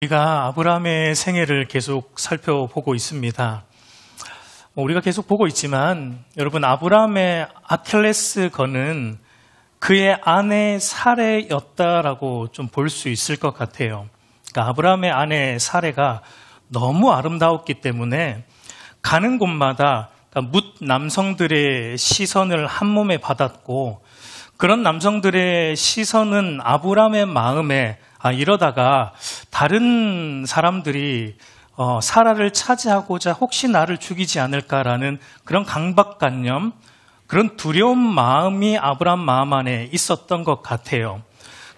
우리가 아브라함의 생애를 계속 살펴보고 있습니다. 우리가 계속 보고 있지만 여러분, 아브라함의 아킬레스건은 그의 아내 사레였다라고 좀 볼 수 있을 것 같아요. 그러니까 아브라함의 아내 사레가 너무 아름다웠기 때문에 가는 곳마다 뭇 남성들의 시선을 한 몸에 받았고, 그런 남성들의 시선은 아브라함의 마음에 이러다가 다른 사람들이 사라를 차지하고자 혹시 나를 죽이지 않을까라는 그런 강박관념, 그런 두려운 마음이 아브라함 마음 안에 있었던 것 같아요.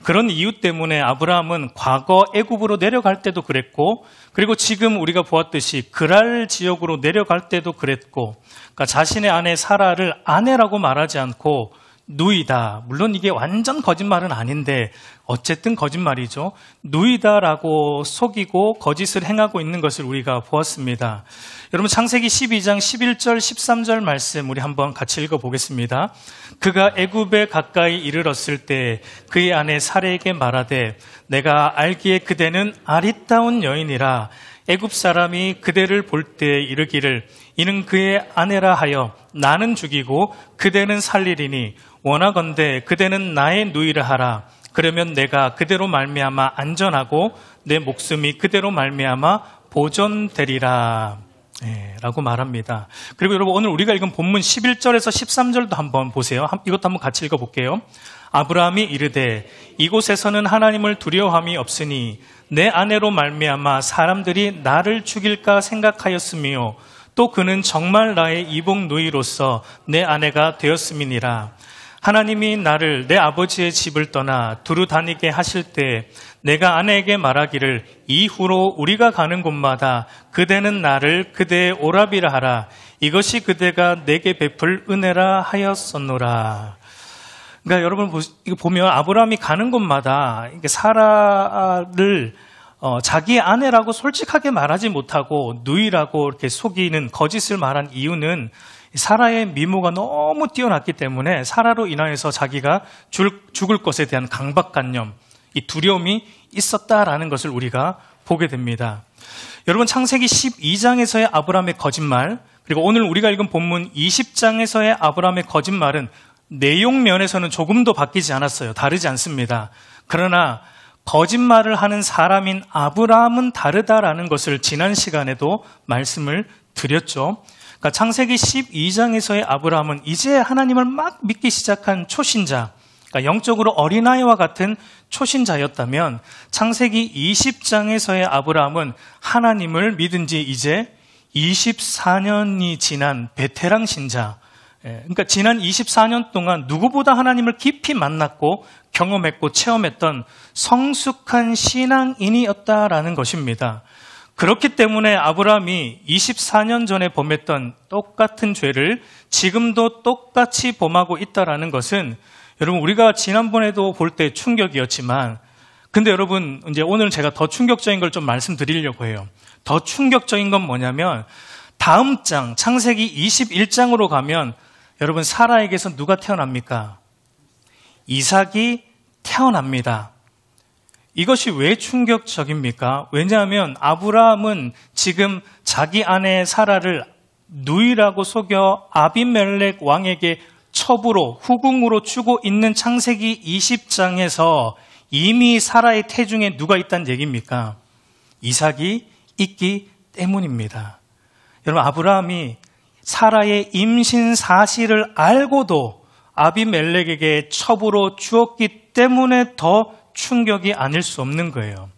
그런 이유 때문에 아브라함은 과거 애굽으로 내려갈 때도 그랬고, 그리고 지금 우리가 보았듯이 그랄 지역으로 내려갈 때도 그랬고, 그러니까 자신의 아내 사라를 아내라고 말하지 않고 누이다. 물론 이게 완전 거짓말은 아닌데 어쨌든 거짓말이죠. 누이다라고 속이고 거짓을 행하고 있는 것을 우리가 보았습니다. 여러분, 창세기 12장 11절 13절 말씀 우리 한번 같이 읽어보겠습니다. 그가 애굽에 가까이 이르렀을 때 그의 아내 사레에게 말하되 내가 알기에 그대는 아리따운 여인이라 애굽 사람이 그대를 볼 때 이르기를 이는 그의 아내라 하여 나는 죽이고 그대는 살리리니 원하건대 그대는 나의 누이라 하라. 그러면 내가 그대로 말미암아 안전하고 내 목숨이 그대로 말미암아 보존되리라. 라고 말합니다. 그리고 여러분, 오늘 우리가 읽은 본문 11절에서 13절도 한번 보세요. 이것도 한번 같이 읽어볼게요. 아브라함이 이르되 이곳에서는 하나님을 두려워함이 없으니 내 아내로 말미암아 사람들이 나를 죽일까 생각하였으며 또 그는 정말 나의 이복 누이로서 내 아내가 되었음이니라. 하나님이 나를 내 아버지의 집을 떠나 두루 다니게 하실 때 내가 아내에게 말하기를 이후로 우리가 가는 곳마다 그대는 나를 그대의 오라비라 하라. 이것이 그대가 내게 베풀 은혜라 하였었노라. 그러니까 여러분, 이거 보면 아브라함이 가는 곳마다 사라를 자기 아내라고 솔직하게 말하지 못하고 누이라고 이렇게 속이는 거짓을 말한 이유는 사라의 미모가 너무 뛰어났기 때문에 사라로 인하여서 자기가 죽을 것에 대한 강박관념, 이 두려움이 있었다라는 것을 우리가 보게 됩니다. 여러분, 창세기 12장에서의 아브라함의 거짓말, 그리고 오늘 우리가 읽은 본문 20장에서의 아브라함의 거짓말은 내용 면에서는 조금도 바뀌지 않았어요. 다르지 않습니다. 그러나 거짓말을 하는 사람인 아브라함은 다르다라는 것을 지난 시간에도 말씀을 드렸죠. 그러니까 창세기 12장에서의 아브라함은 이제 하나님을 막 믿기 시작한 초신자, 그러니까 영적으로 어린아이와 같은 초신자였다면 창세기 20장에서의 아브라함은 하나님을 믿은 지 이제 24년이 지난 베테랑 신자, 그러니까 지난 24년 동안 누구보다 하나님을 깊이 만났고 경험했고 체험했던 성숙한 신앙인이었다라는 것입니다. 그렇기 때문에 아브라함이 24년 전에 범했던 똑같은 죄를 지금도 똑같이 범하고 있다라는 것은 여러분, 우리가 지난번에도 볼 때 충격이었지만, 근데 여러분, 이제 오늘 제가 더 충격적인 걸 좀 말씀드리려고 해요. 더 충격적인 건 뭐냐면 다음 장 창세기 21장으로 가면 여러분, 사라에게서 누가 태어납니까? 이삭이 태어납니다. 이것이 왜 충격적입니까? 왜냐하면 아브라함은 지금 자기 아내 사라를 누이라고 속여 아비멜렉 왕에게 첩으로 후궁으로 주고 있는 창세기 20장에서 이미 사라의 태중에 누가 있다는 얘기입니까? 이삭이 있기 때문입니다. 여러분, 아브라함이 사라의 임신 사실을 알고도 아비멜렉에게 첩으로 주었기 때문에 더 충격이 아닐 수 없는 거예요.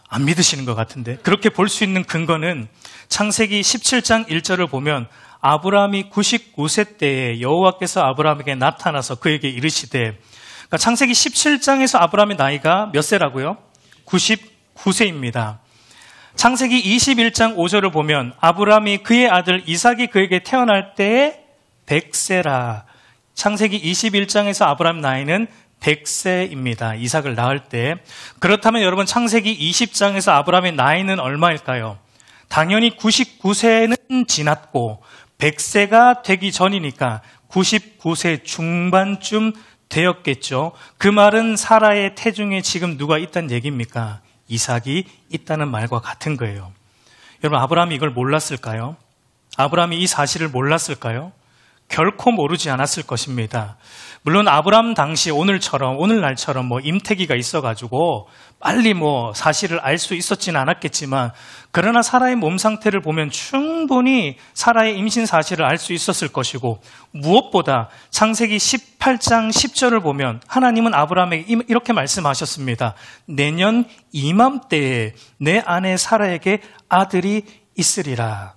안 믿으시는 것 같은데, 그렇게 볼 수 있는 근거는 창세기 17장 1절을 보면 아브라함이 99세 때에 여호와께서 아브라함에게 나타나서 그에게 이르시되, 그러니까 창세기 17장에서 아브라함의 나이가 몇 세라고요? 99세입니다. 창세기 21장 5절을 보면 아브라함이 그의 아들 이삭이 그에게 태어날 때에 100세라. 창세기 21장에서 아브라함 나이는 100세입니다. 이삭을 낳을 때. 그렇다면 여러분, 창세기 20장에서 아브라함의 나이는 얼마일까요? 당연히 99세는 지났고 100세가 되기 전이니까 99세 중반쯤 되었겠죠. 그 말은 사라의 태중에 지금 누가 있다는 얘기입니까? 이삭이 있다는 말과 같은 거예요. 여러분, 아브라함이 이걸 몰랐을까요? 아브라함이 이 사실을 몰랐을까요? 결코 모르지 않았을 것입니다. 물론 아브라함 당시 오늘날처럼 임태기가 있어가지고 빨리 사실을 알 수 있었지는 않았겠지만, 그러나 사라의 몸 상태를 보면 충분히 사라의 임신 사실을 알 수 있었을 것이고, 무엇보다 창세기 18장 10절을 보면 하나님은 아브라함에게 이렇게 말씀하셨습니다. 내년 이맘때에 내 아내 사라에게 아들이 있으리라.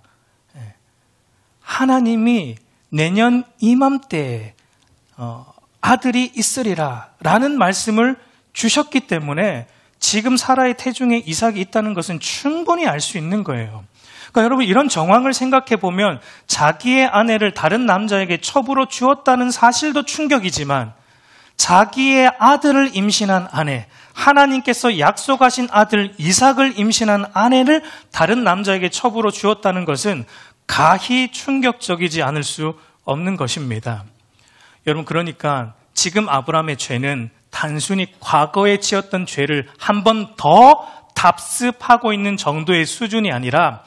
하나님이 내년 이맘때에 아들이 있으리라 라는 말씀을 주셨기 때문에 지금 사라의 태중에 이삭이 있다는 것은 충분히 알 수 있는 거예요. 그러니까 여러분, 이런 정황을 생각해 보면 자기의 아내를 다른 남자에게 첩으로 주었다는 사실도 충격이지만, 자기의 아들을 임신한 아내, 하나님께서 약속하신 아들 이삭을 임신한 아내를 다른 남자에게 첩으로 주었다는 것은 가히 충격적이지 않을 수 없는 것입니다. 여러분, 그러니까 지금 아브라함의 죄는 단순히 과거에 지었던 죄를 한 번 더 답습하고 있는 정도의 수준이 아니라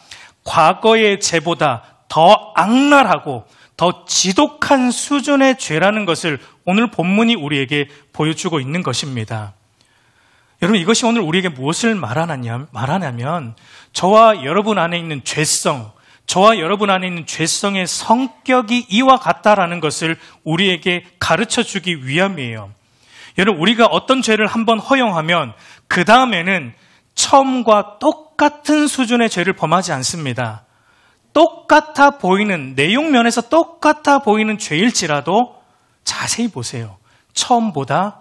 과거의 죄보다 더 악랄하고 더 지독한 수준의 죄라는 것을 오늘 본문이 우리에게 보여주고 있는 것입니다. 여러분, 이것이 오늘 우리에게 무엇을 말하냐면 저와 여러분 안에 있는 죄성, 저와 여러분 안에 있는 죄성의 성격이 이와 같다라는 것을 우리에게 가르쳐주기 위함이에요. 여러분, 우리가 어떤 죄를 한번 허용하면 그 다음에는 처음과 똑같은 수준의 죄를 범하지 않습니다. 똑같아 보이는, 내용 면에서 똑같아 보이는 죄일지라도 자세히 보세요. 처음보다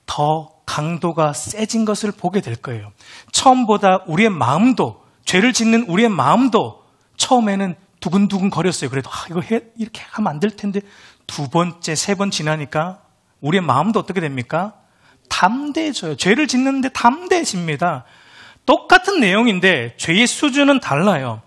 더 강도가 세진 것을 보게 될 거예요. 처음보다 우리의 마음도, 죄를 짓는 우리의 마음도 처음에는 두근두근 거렸어요. 그래도 이렇게 하면 안 될 텐데, 두 번째, 세 번 지나니까 우리의 마음도 어떻게 됩니까? 담대해져요. 죄를 짓는데 담대해집니다. 똑같은 내용인데 죄의 수준은 달라요.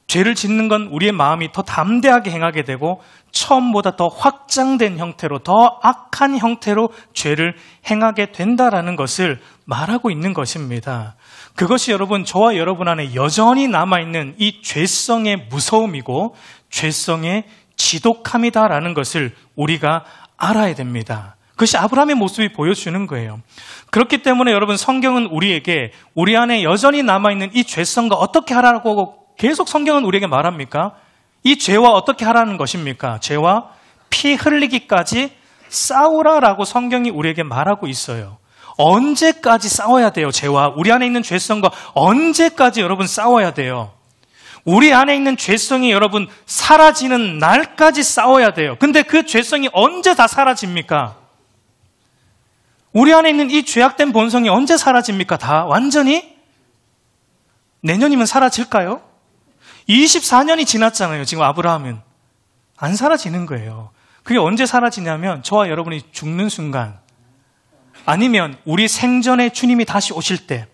죄를 짓는 건 우리의 마음이 더 담대하게 행하게 되고, 처음보다 더 확장된 형태로, 더 악한 형태로 죄를 행하게 된다라는 것을 말하고 있는 것입니다. 그것이 여러분, 저와 여러분 안에 여전히 남아있는 이 죄성의 무서움이고 죄성의 지독함이다라는 것을 우리가 알아야 됩니다. 그것이 아브라함의 모습이 보여주는 거예요. 그렇기 때문에 여러분, 성경은 우리에게 우리 안에 여전히 남아있는 이 죄성과 어떻게 하라고 계속 성경은 우리에게 말합니까? 이 죄와 어떻게 하라는 것입니까? 죄와 피 흘리기까지 싸우라라고 성경이 우리에게 말하고 있어요. 언제까지 싸워야 돼요? 죄와 우리 안에 있는 죄성과 언제까지 여러분 싸워야 돼요? 우리 안에 있는 죄성이 여러분 사라지는 날까지 싸워야 돼요. 근데 그 죄성이 언제 다 사라집니까? 우리 안에 있는 이 죄악된 본성이 언제 사라집니까? 다 완전히? 내년이면 사라질까요? 24년이 지났잖아요. 지금 아브라함은. 안 사라지는 거예요. 그게 언제 사라지냐면 저와 여러분이 죽는 순간, 아니면 우리 생전에 주님이 다시 오실 때,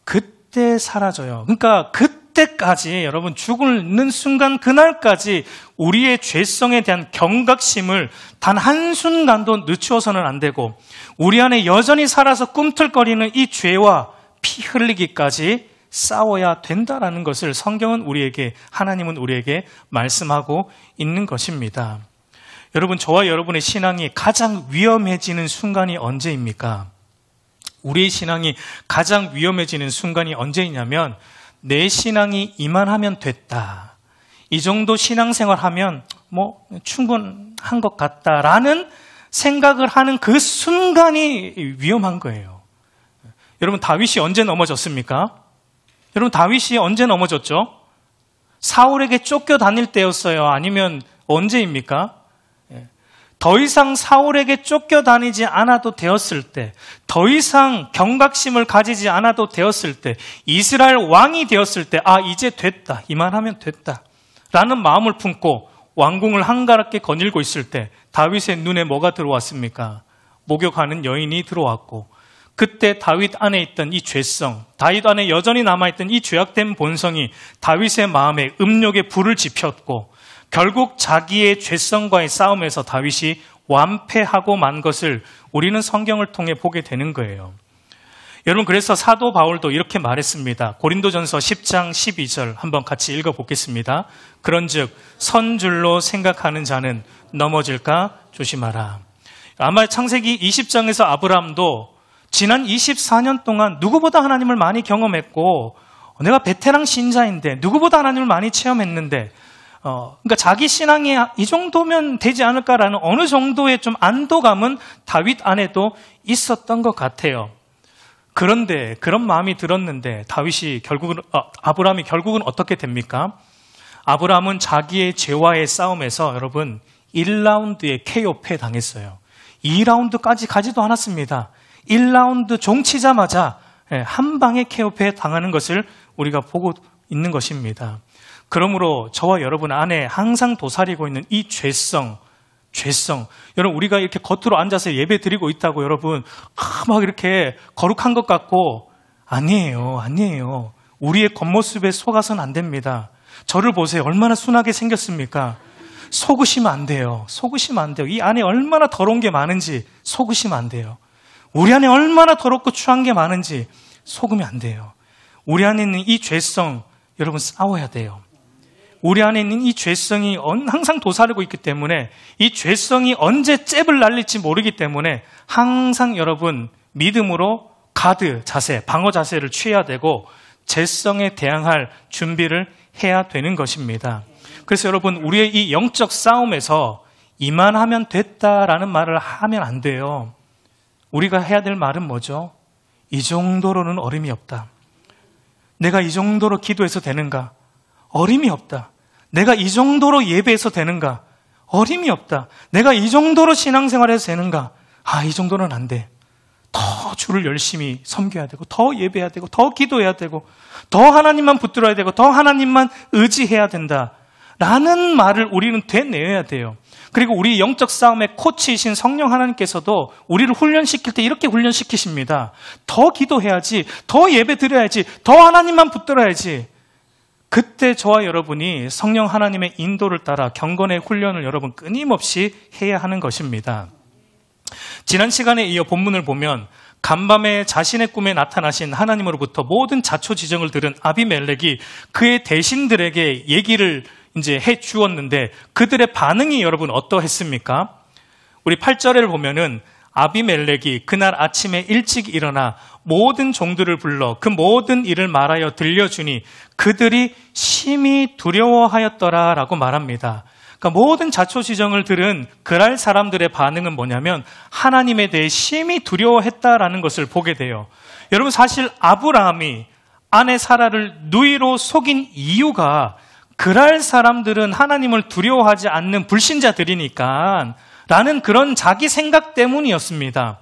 그때 사라져요. 그러니까 그때까지 여러분, 죽는 순간 그날까지 우리의 죄성에 대한 경각심을 단 한순간도 늦추어서는 안 되고, 우리 안에 여전히 살아서 꿈틀거리는 이 죄와 피 흘리기까지 싸워야 된다라는 것을 하나님은 우리에게 말씀하고 있는 것입니다. 여러분, 저와 여러분의 신앙이 가장 위험해지는 순간이 언제입니까? 우리의 신앙이 가장 위험해지는 순간이 언제이냐면, 내 신앙이 이만하면 됐다, 이 정도 신앙생활하면 충분한 것 같다라는 생각을 하는 그 순간이 위험한 거예요. 여러분, 다윗이 언제 넘어졌습니까? 여러분, 다윗이 언제 넘어졌죠? 사울에게 쫓겨다닐 때였어요? 아니면 언제입니까? 더 이상 사울에게 쫓겨다니지 않아도 되었을 때, 더 이상 경각심을 가지지 않아도 되었을 때, 이스라엘 왕이 되었을 때, 이제 됐다, 이만하면 됐다 라는 마음을 품고 왕궁을 한가롭게 거닐고 있을 때 다윗의 눈에 뭐가 들어왔습니까? 목욕하는 여인이 들어왔고, 그때 다윗 안에 있던 이 죄성, 다윗 안에 여전히 남아있던 이 죄악된 본성이 다윗의 마음에 음욕의 불을 지폈고, 결국 자기의 죄성과의 싸움에서 다윗이 완패하고 만 것을 우리는 성경을 통해 보게 되는 거예요. 여러분, 그래서 사도 바울도 이렇게 말했습니다. 고린도전서 10장 12절 한번 같이 읽어보겠습니다. 그런즉 선줄로 생각하는 자는 넘어질까 조심하라. 아마 창세기 20장에서 아브라함도 지난 24년 동안 누구보다 하나님을 많이 경험했고, 내가 베테랑 신자인데 누구보다 하나님을 많이 체험했는데, 그러니까 자기 신앙이 이 정도면 되지 않을까라는 어느 정도의 좀 안도감은 다윗 안에도 있었던 것 같아요. 그런데 그런 마음이 들었는데 아브라함이 결국은 어떻게 됩니까? 아브라함은 자기의 죄와의 싸움에서 여러분 1라운드에 KO 당했어요. 2라운드까지 가지도 않았습니다. 1라운드 종치자마자 한 방에 KO 당하는 것을 우리가 보고 있는 것입니다. 그러므로 저와 여러분 안에 항상 도사리고 있는 이 죄성, 여러분, 우리가 이렇게 겉으로 앉아서 예배 드리고 있다고 여러분 막 이렇게 거룩한 것 같고, 아니에요. 우리의 겉모습에 속아서는 안 됩니다. 저를 보세요. 얼마나 순하게 생겼습니까? 속으시면 안 돼요. 이 안에 얼마나 더러운 게 많은지 속으시면 안 돼요. 우리 안에 얼마나 더럽고 추한 게 많은지 속으면 안 돼요. 우리 안에 있는 이 죄성, 여러분 싸워야 돼요. 우리 안에 있는 이 죄성이 항상 도사리고 있기 때문에, 이 죄성이 언제 잽을 날릴지 모르기 때문에 항상 여러분 믿음으로 가드 자세, 방어 자세를 취해야 되고 죄성에 대항할 준비를 해야 되는 것입니다. 그래서 여러분, 우리의 이 영적 싸움에서 이만하면 됐다라는 말을 하면 안 돼요. 우리가 해야 될 말은 뭐죠? 이 정도로는 어림이 없다. 내가 이 정도로 기도해서 되는가? 어림이 없다. 내가 이 정도로 예배해서 되는가? 어림이 없다. 내가 이 정도로 신앙생활해서 되는가? 이 정도는 안 돼. 더 주를 열심히 섬겨야 되고, 더 예배해야 되고, 더 기도해야 되고, 더 하나님만 붙들어야 되고, 더 하나님만 의지해야 된다 라는 말을 우리는 되뇌어야 돼요. 그리고 우리 영적 싸움의 코치이신 성령 하나님께서도 우리를 훈련시킬 때 이렇게 훈련시키십니다. 더 기도해야지, 더 예배 드려야지, 더 하나님만 붙들어야지. 그때 저와 여러분이 성령 하나님의 인도를 따라 경건의 훈련을 여러분 끊임없이 해야 하는 것입니다. 지난 시간에 이어 본문을 보면 간밤에 자신의 꿈에 나타나신 하나님으로부터 모든 자초지정을 들은 아비멜렉이 그의 대신들에게 얘기를 이제 해 주었는데, 그들의 반응이 여러분 어떠했습니까? 우리 8절을 보면은 아비멜렉이 그날 아침에 일찍 일어나 모든 종들을 불러 그 모든 일을 말하여 들려주니 그들이 심히 두려워하였더라라고 말합니다. 그러니까 모든 자초지정을 들은 그랄 사람들의 반응은 뭐냐면 하나님에 대해 심히 두려워했다라는 것을 보게 돼요. 여러분, 사실 아브라함이 아내 사라를 누이로 속인 이유가 그랄 사람들은 하나님을 두려워하지 않는 불신자들이니까 라는 그런 자기 생각 때문이었습니다.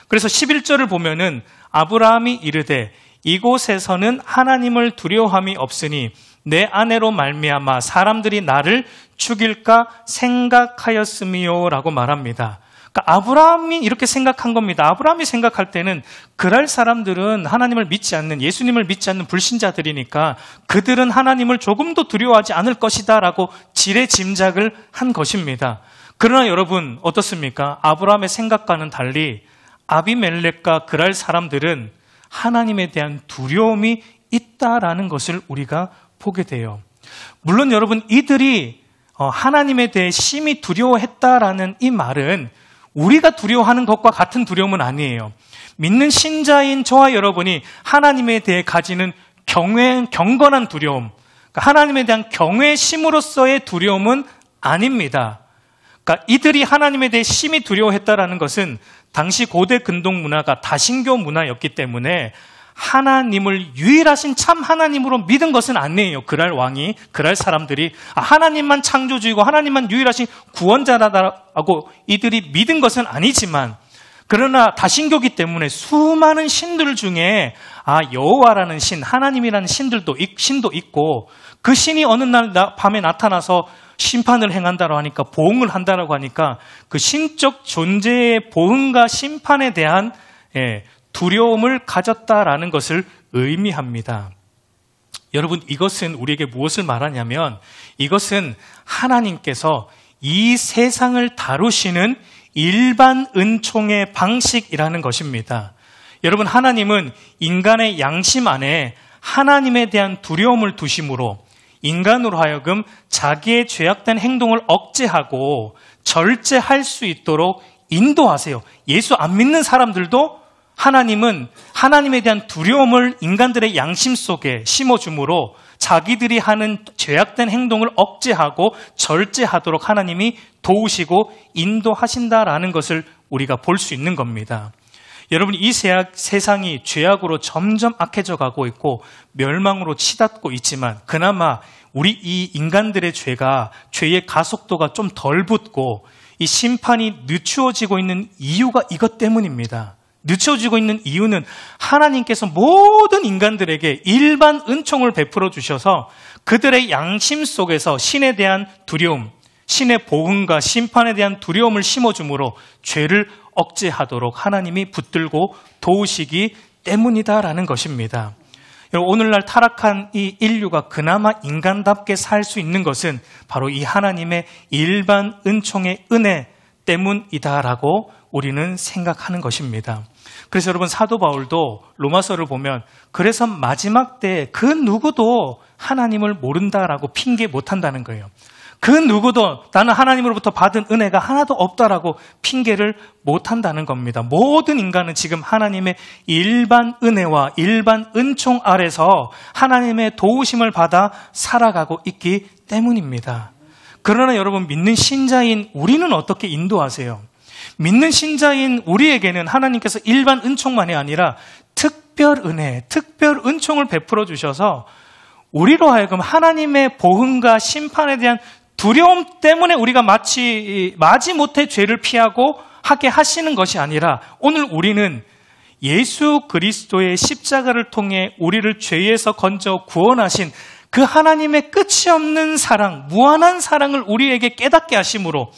그래서 11절을 보면은 아브라함이 이르되 이곳에서는 하나님을 두려워함이 없으니 내 아내로 말미암아 사람들이 나를 죽일까 생각하였음이요 라고 말합니다. 그러니까 아브라함이 이렇게 생각한 겁니다. 아브라함이 생각할 때는 그랄 사람들은 하나님을 믿지 않는, 예수님을 믿지 않는 불신자들이니까 그들은 하나님을 조금도 두려워하지 않을 것이다 라고 지레짐작을 한 것입니다. 그러나 여러분 어떻습니까? 아브라함의 생각과는 달리 아비멜렉과 그랄 사람들은 하나님에 대한 두려움이 있다라는 것을 우리가 보게 돼요. 물론 여러분, 이들이 하나님에 대해 심히 두려워했다라는 이 말은 우리가 두려워하는 것과 같은 두려움은 아니에요. 믿는 신자인 저와 여러분이 하나님에 대해 가지는 경건한 두려움, 그러니까 하나님에 대한 경외심으로서의 두려움은 아닙니다. 그러니까 이들이 하나님에 대해 심히 두려워했다라는 것은 당시 고대 근동 문화가 다신교 문화였기 때문에 하나님을 유일하신 참 하나님으로 믿은 것은 아니에요. 그랄 왕이, 그랄 사람들이 하나님만 창조주이고 하나님만 유일하신 구원자라고 이들이 믿은 것은 아니지만, 그러나 다신교기 때문에 수많은 신들 중에 여호와라는 신, 하나님이라는 신도 있고, 그 신이 어느 날 밤에 나타나서 심판을 행한다고 하니까, 보응을 한다고 하니까 그 신적 존재의 보응과 심판에 대한 두려움을 가졌다라는 것을 의미합니다. 여러분, 이것은 우리에게 무엇을 말하냐면, 이것은 하나님께서 이 세상을 다루시는 일반 은총의 방식이라는 것입니다. 여러분, 하나님은 인간의 양심 안에 하나님에 대한 두려움을 두심으로 인간으로 하여금 자기의 죄악된 행동을 억제하고 절제할 수 있도록 인도하세요. 예수 안 믿는 사람들도 하나님은 하나님에 대한 두려움을 인간들의 양심 속에 심어주므로 자기들이 하는 죄악된 행동을 억제하고 절제하도록 하나님이 도우시고 인도하신다라는 것을 우리가 볼 수 있는 겁니다. 여러분, 이 세상이 죄악으로 점점 악해져 가고 있고 멸망으로 치닫고 있지만 그나마 우리 이 인간들의 죄의 가속도가 좀 덜 붙고 이 심판이 늦추어지고 있는 이유가 이것 때문입니다. 늦춰지고 있는 이유는 하나님께서 모든 인간들에게 일반 은총을 베풀어 주셔서 그들의 양심 속에서 신에 대한 두려움, 신의 보응과 심판에 대한 두려움을 심어주므로 죄를 억제하도록 하나님이 붙들고 도우시기 때문이다라는 것입니다. 오늘날 타락한 이 인류가 그나마 인간답게 살 수 있는 것은 바로 이 하나님의 일반 은총의 은혜 때문이다라고 우리는 생각하는 것입니다. 그래서 여러분, 사도 바울도 로마서를 보면 그래서 마지막 때에 그 누구도 하나님을 모른다라고 핑계 못한다는 거예요. 그 누구도 나는 하나님으로부터 받은 은혜가 하나도 없다라고 핑계를 못한다는 겁니다. 모든 인간은 지금 하나님의 일반 은혜와 일반 은총 아래서 하나님의 도우심을 받아 살아가고 있기 때문입니다. 그러나 여러분, 믿는 신자인 우리는 어떻게 인도하세요? 믿는 신자인 우리에게는 하나님께서 일반 은총만이 아니라 특별 은혜, 특별 은총을 베풀어 주셔서 우리로 하여금 하나님의 보응과 심판에 대한 두려움 때문에 우리가 마지못해 죄를 피하고 하게 하시는 것이 아니라 오늘 우리는 예수 그리스도의 십자가를 통해 우리를 죄에서 건져 구원하신 그 하나님의 끝이 없는 사랑, 무한한 사랑을 우리에게 깨닫게 하심으로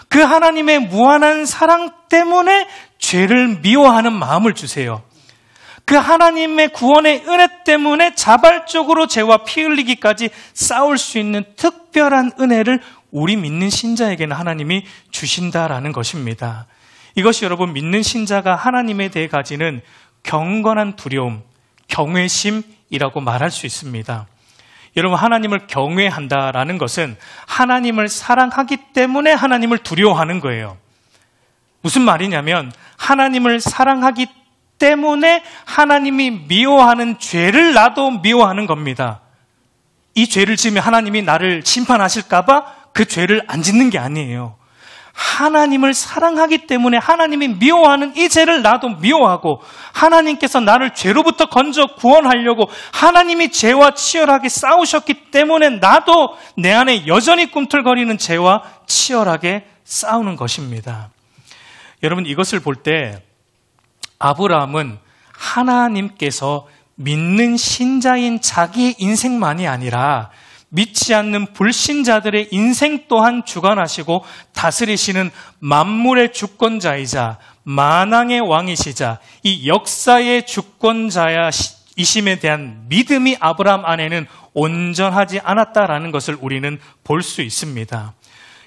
그 하나님의 무한한 사랑 때문에 죄를 미워하는 마음을 주세요. 그 하나님의 구원의 은혜 때문에 자발적으로 죄와 피 흘리기까지 싸울 수 있는 특별한 은혜를 우리 믿는 신자에게는 하나님이 주신다라는 것입니다. 이것이 여러분, 믿는 신자가 하나님에 대해 가지는 경건한 두려움, 경외심이라고 말할 수 있습니다. 여러분, 하나님을 경외한다라는 것은 하나님을 사랑하기 때문에 하나님을 두려워하는 거예요. 무슨 말이냐면 하나님을 사랑하기 때문에 하나님이 미워하는 죄를 나도 미워하는 겁니다. 이 죄를 지으면 하나님이 나를 심판하실까 봐 그 죄를 안 짓는 게 아니에요. 하나님을 사랑하기 때문에 하나님이 미워하는 이 죄를 나도 미워하고 하나님께서 나를 죄로부터 건져 구원하려고 하나님이 죄와 치열하게 싸우셨기 때문에 나도 내 안에 여전히 꿈틀거리는 죄와 치열하게 싸우는 것입니다. 여러분, 이것을 볼 때 아브라함은 하나님께서 믿는 신자인 자기의 인생만이 아니라 믿지 않는 불신자들의 인생 또한 주관하시고 다스리시는 만물의 주권자이자 만왕의 왕이시자 이 역사의 주권자이심에 대한 믿음이 아브라함 안에는 온전하지 않았다라는 것을 우리는 볼 수 있습니다.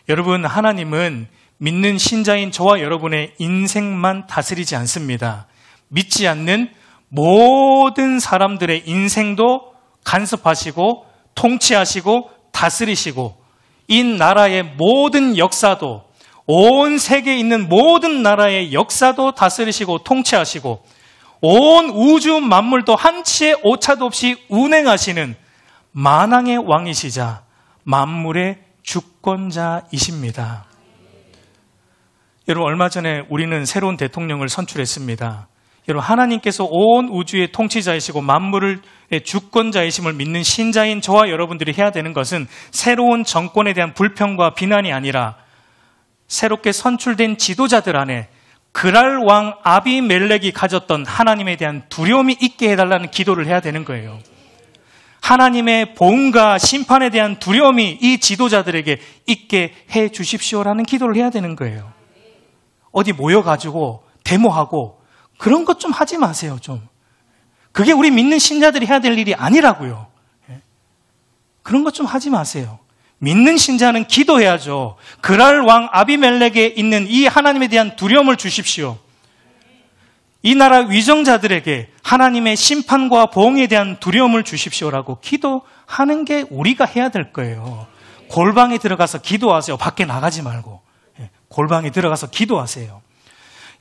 여러분, 하나님은 믿는 신자인 저와 여러분의 인생만 다스리지 않습니다. 믿지 않는 모든 사람들의 인생도 간섭하시고 통치하시고 다스리시고 이 나라의 모든 역사도 온 세계에 있는 모든 나라의 역사도 다스리시고 통치하시고 온 우주 만물도 한치의 오차도 없이 운행하시는 만왕의 왕이시자 만물의 주권자이십니다. 여러분, 얼마 전에 우리는 새로운 대통령을 선출했습니다. 여러분, 하나님께서 온 우주의 통치자이시고 만물의 주권자이심을 믿는 신자인 저와 여러분들이 해야 되는 것은 새로운 정권에 대한 불평과 비난이 아니라 새롭게 선출된 지도자들 안에 그랄 왕 아비멜렉이 가졌던 하나님에 대한 두려움이 있게 해달라는 기도를 해야 되는 거예요. 하나님의 보응과 심판에 대한 두려움이 이 지도자들에게 있게 해 주십시오라는 기도를 해야 되는 거예요. 어디 모여가지고 데모하고 그런 것 좀 하지 마세요, 좀. 그게 우리 믿는 신자들이 해야 될 일이 아니라고요. 그런 것 좀 하지 마세요. 믿는 신자는 기도해야죠. 그랄 왕 아비멜렉에 있는 이 하나님에 대한 두려움을 주십시오. 이 나라 위정자들에게 하나님의 심판과 보응에 대한 두려움을 주십시오라고 기도하는 게 우리가 해야 될 거예요. 골방에 들어가서 기도하세요. 밖에 나가지 말고. 골방에 들어가서 기도하세요.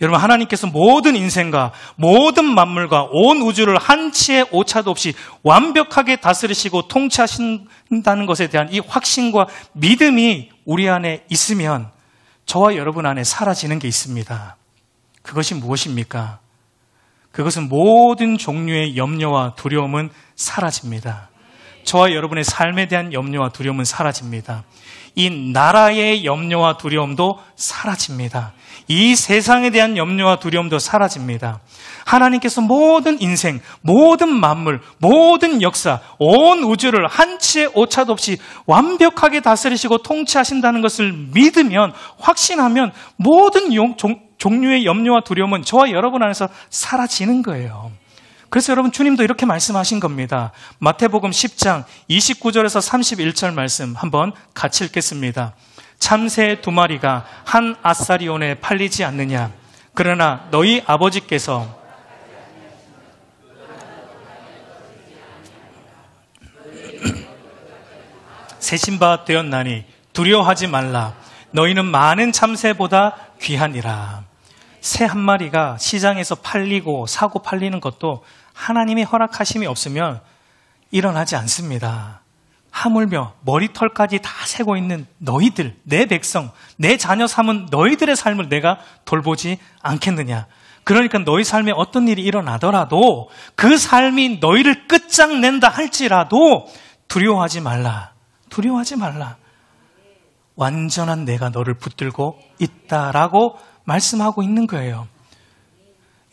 여러분, 하나님께서 모든 인생과 모든 만물과 온 우주를 한치의 오차도 없이 완벽하게 다스리시고 통치하신다는 것에 대한 이 확신과 믿음이 우리 안에 있으면 저와 여러분 안에 사라지는 게 있습니다. 그것이 무엇입니까? 그것은 모든 종류의 염려와 두려움은 사라집니다. 저와 여러분의 삶에 대한 염려와 두려움은 사라집니다. 이 나라의 염려와 두려움도 사라집니다. 이 세상에 대한 염려와 두려움도 사라집니다. 하나님께서 모든 인생, 모든 만물, 모든 역사, 온 우주를 한치의 오차도 없이 완벽하게 다스리시고 통치하신다는 것을 믿으면, 확신하면 모든 종류의 염려와 두려움은 저와 여러분 안에서 사라지는 거예요. 그래서 여러분, 주님도 이렇게 말씀하신 겁니다. 마태복음 10장 29절에서 31절 말씀 한번 같이 읽겠습니다. 참새 2마리가 한 아사리온에 팔리지 않느냐? 그러나 너희 아버지께서 세신 바 되었나니 두려워하지 말라. 너희는 많은 참새보다 귀하니라. 새 한 마리가 시장에서 팔리고 사고 팔리는 것도 하나님이 허락하심이 없으면 일어나지 않습니다. 하물며 머리털까지 다 세고 있는 너희들, 내 백성, 내 자녀 삼은 너희들의 삶을 내가 돌보지 않겠느냐. 그러니까 너희 삶에 어떤 일이 일어나더라도 그 삶이 너희를 끝장낸다 할지라도 두려워하지 말라. 두려워하지 말라. 완전한 내가 너를 붙들고 있다라고 말씀하고 있는 거예요.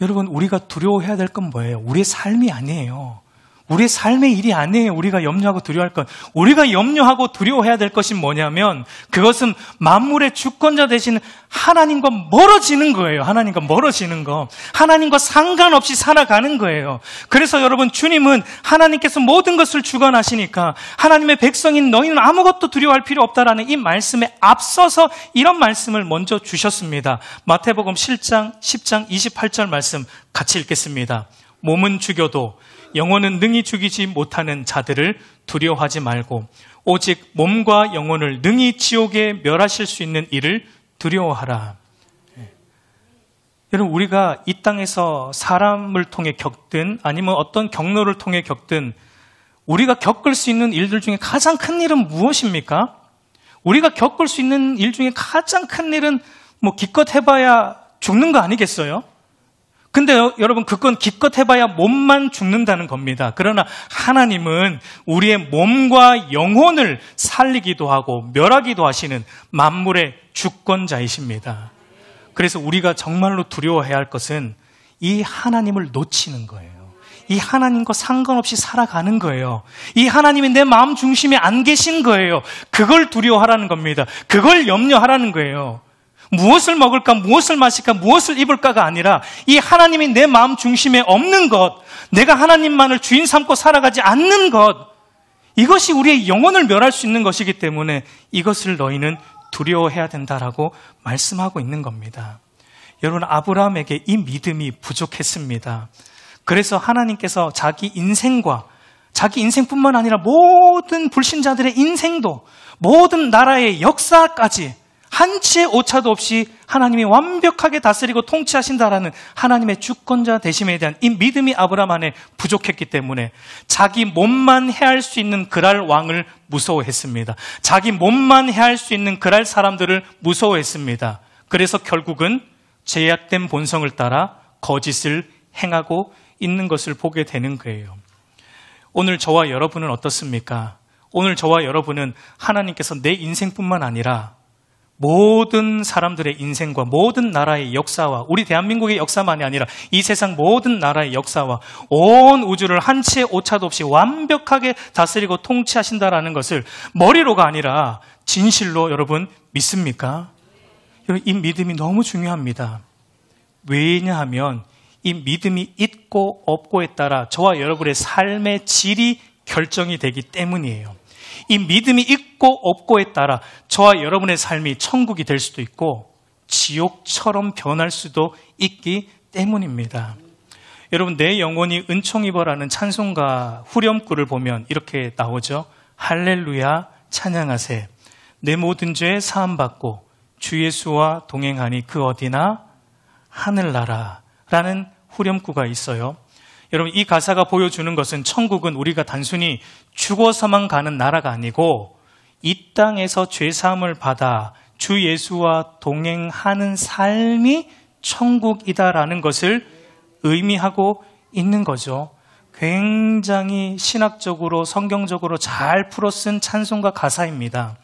여러분, 우리가 두려워해야 될 건 뭐예요? 우리의 삶이 아니에요. 우리의 삶의 일이 아니에요. 우리가 염려하고 두려워할 건. 우리가 염려하고 두려워해야 될 것이 뭐냐면 그것은 만물의 주권자 되시는 하나님과 멀어지는 거예요. 하나님과 멀어지는 거. 하나님과 상관없이 살아가는 거예요. 그래서 여러분, 주님은 하나님께서 모든 것을 주관하시니까 하나님의 백성인 너희는 아무것도 두려워할 필요 없다라는 이 말씀에 앞서서 이런 말씀을 먼저 주셨습니다. 마태복음 10장 28절 말씀 같이 읽겠습니다. 몸은 죽여도 영혼은 능히 죽이지 못하는 자들을 두려워하지 말고 오직 몸과 영혼을 능히 지옥에 멸하실 수 있는 이를 두려워하라. 여러분, 우리가 이 땅에서 사람을 통해 겪든 아니면 어떤 경로를 통해 겪든 우리가 겪을 수 있는 일들 중에 가장 큰 일은 무엇입니까? 우리가 겪을 수 있는 일 중에 가장 큰 일은 기껏 해봐야 죽는 거 아니겠어요? 근데 여러분, 그건 기껏 해봐야 몸만 죽는다는 겁니다. 그러나 하나님은 우리의 몸과 영혼을 살리기도 하고 멸하기도 하시는 만물의 주권자이십니다. 그래서 우리가 정말로 두려워해야 할 것은 이 하나님을 놓치는 거예요. 이 하나님과 상관없이 살아가는 거예요. 이 하나님이 내 마음 중심에 안 계신 거예요. 그걸 두려워하라는 겁니다. 그걸 염려하라는 거예요. 무엇을 먹을까, 무엇을 마실까, 무엇을 입을까가 아니라 이 하나님이 내 마음 중심에 없는 것, 내가 하나님만을 주인 삼고 살아가지 않는 것, 이것이 우리의 영혼을 멸할 수 있는 것이기 때문에 이것을 너희는 두려워해야 된다라고 말씀하고 있는 겁니다. 여러분, 아브라함에게 이 믿음이 부족했습니다. 그래서 하나님께서 자기 인생뿐만 아니라 모든 불신자들의 인생도, 모든 나라의 역사까지 한치의 오차도 없이 하나님이 완벽하게 다스리고 통치하신다라는 하나님의 주권자 되심에 대한 이 믿음이 아브라함 안에 부족했기 때문에 자기 몸만 해할 수 있는 그랄 왕을 무서워했습니다. 자기 몸만 해할 수 있는 그랄 사람들을 무서워했습니다. 그래서 결국은 제약된 본성을 따라 거짓을 행하고 있는 것을 보게 되는 거예요. 오늘 저와 여러분은 어떻습니까? 오늘 저와 여러분은 하나님께서 내 인생뿐만 아니라 모든 사람들의 인생과 모든 나라의 역사와 우리 대한민국의 역사만이 아니라 이 세상 모든 나라의 역사와 온 우주를 한치의 오차도 없이 완벽하게 다스리고 통치하신다라는 것을 머리로가 아니라 진실로 여러분 믿습니까? 여러분, 이 믿음이 너무 중요합니다. 왜냐하면 이 믿음이 있고 없고에 따라 저와 여러분의 삶의 질이 결정이 되기 때문이에요. 이 믿음이 있고 없고에 따라 저와 여러분의 삶이 천국이 될 수도 있고 지옥처럼 변할 수도 있기 때문입니다. 여러분, 내 영혼이 은총 입어라는 찬송가 후렴구를 보면 이렇게 나오죠. 할렐루야 찬양하세. 내 모든 죄 사함받고 주 예수와 동행하니 그 어디나 하늘나라라는 후렴구가 있어요. 여러분, 이 가사가 보여주는 것은 천국은 우리가 단순히 죽어서만 가는 나라가 아니고 이 땅에서 죄사함을 받아 주 예수와 동행하는 삶이 천국이다라는 것을 의미하고 있는 거죠. 굉장히 신학적으로 성경적으로 잘 풀어 쓴 찬송가 가사입니다.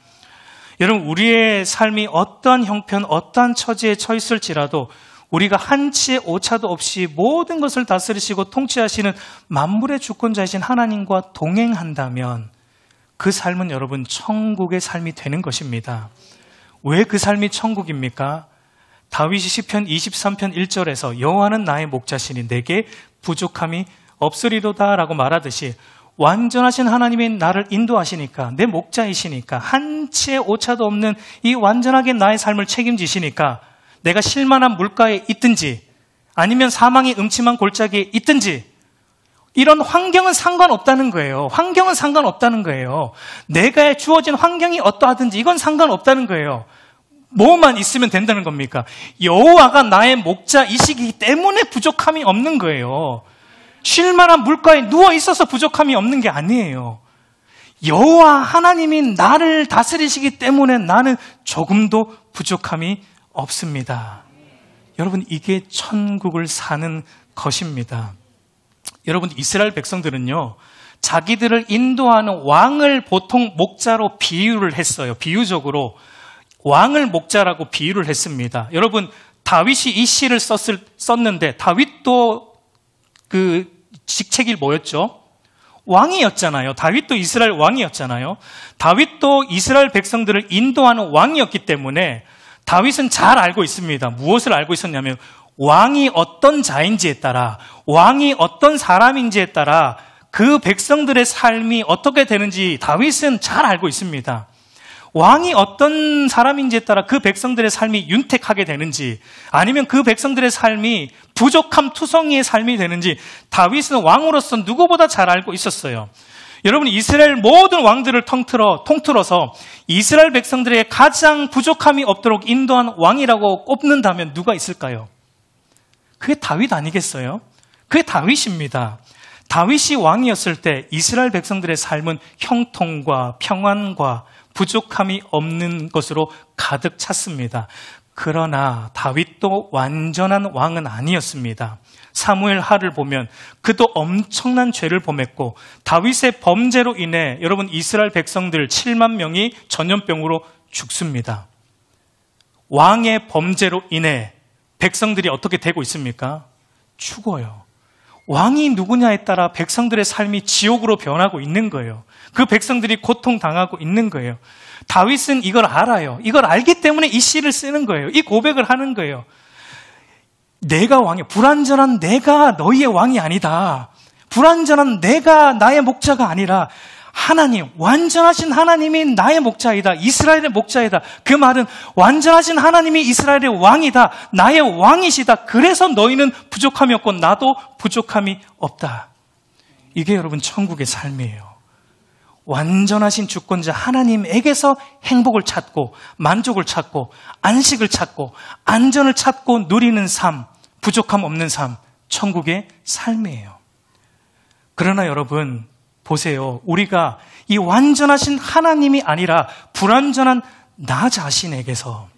여러분, 우리의 삶이 어떠한 형편, 어떠한 처지에 처했을지라도 우리가 한치의 오차도 없이 모든 것을 다스리시고 통치하시는 만물의 주권자이신 하나님과 동행한다면 그 삶은 여러분 천국의 삶이 되는 것입니다. 왜 그 삶이 천국입니까? 다윗이 시편 23편 1절에서 여호와는 나의 목자시니 내게 부족함이 없으리로다 라고 말하듯이 완전하신 하나님이 나를 인도하시니까, 내 목자이시니까, 한치의 오차도 없는 이 완전하게 나의 삶을 책임지시니까 내가 실만한 물가에 있든지 아니면 사망의 음침한 골짜기에 있든지 이런 환경은 상관없다는 거예요. 환경은 상관없다는 거예요. 내가 주어진 환경이 어떠하든지 이건 상관없다는 거예요. 뭐만 있으면 된다는 겁니까? 여호와가 나의 목자이시기 때문에 부족함이 없는 거예요. 쉴만한 물가에 누워 있어서 부족함이 없는 게 아니에요. 여호와 하나님이 나를 다스리시기 때문에 나는 조금도 부족함이 없습니다. 여러분, 이게 천국을 사는 것입니다. 여러분, 이스라엘 백성들은요, 자기들을 인도하는 왕을 보통 목자로 비유를 했어요. 비유적으로 왕을 목자라고 비유를 했습니다. 여러분, 다윗이 이 시를 썼는데 다윗도 그 직책이 뭐였죠? 왕이었잖아요. 다윗도 이스라엘 왕이었잖아요. 다윗도 이스라엘 백성들을 인도하는 왕이었기 때문에 다윗은 잘 알고 있습니다. 무엇을 알고 있었냐면 왕이 어떤 자인지에 따라, 왕이 어떤 사람인지에 따라 그 백성들의 삶이 어떻게 되는지 다윗은 잘 알고 있습니다. 왕이 어떤 사람인지에 따라 그 백성들의 삶이 윤택하게 되는지 아니면 그 백성들의 삶이 부족함 투성이의 삶이 되는지 다윗은 왕으로서 누구보다 잘 알고 있었어요. 여러분, 이스라엘 모든 왕들을 통틀어서 이스라엘 백성들에게 가장 부족함이 없도록 인도한 왕이라고 꼽는다면 누가 있을까요? 그게 다윗 아니겠어요? 그게 다윗입니다. 다윗이 왕이었을 때 이스라엘 백성들의 삶은 형통과 평안과 부족함이 없는 것으로 가득 찼습니다. 그러나 다윗도 완전한 왕은 아니었습니다. 사무엘 하를 보면 그도 엄청난 죄를 범했고 다윗의 범죄로 인해 여러분 이스라엘 백성들 7만 명이 전염병으로 죽습니다. 왕의 범죄로 인해 백성들이 어떻게 되고 있습니까? 죽어요. 왕이 누구냐에 따라 백성들의 삶이 지옥으로 변하고 있는 거예요. 그 백성들이 고통당하고 있는 거예요. 다윗은 이걸 알아요. 이걸 알기 때문에 이 시를 쓰는 거예요. 이 고백을 하는 거예요. 내가 왕이야. 불완전한 내가 너희의 왕이 아니다. 불완전한 내가 나의 목자가 아니라 하나님, 완전하신 하나님이 나의 목자이다. 이스라엘의 목자이다. 그 말은 완전하신 하나님이 이스라엘의 왕이다. 나의 왕이시다. 그래서 너희는 부족함이 없고 나도 부족함이 없다. 이게 여러분 천국의 삶이에요. 완전하신 주권자 하나님에게서 행복을 찾고 만족을 찾고 안식을 찾고 안전을 찾고 누리는 삶, 부족함 없는 삶, 천국의 삶이에요. 그러나 여러분 보세요. 우리가 이 완전하신 하나님이 아니라 불완전한 나 자신에게서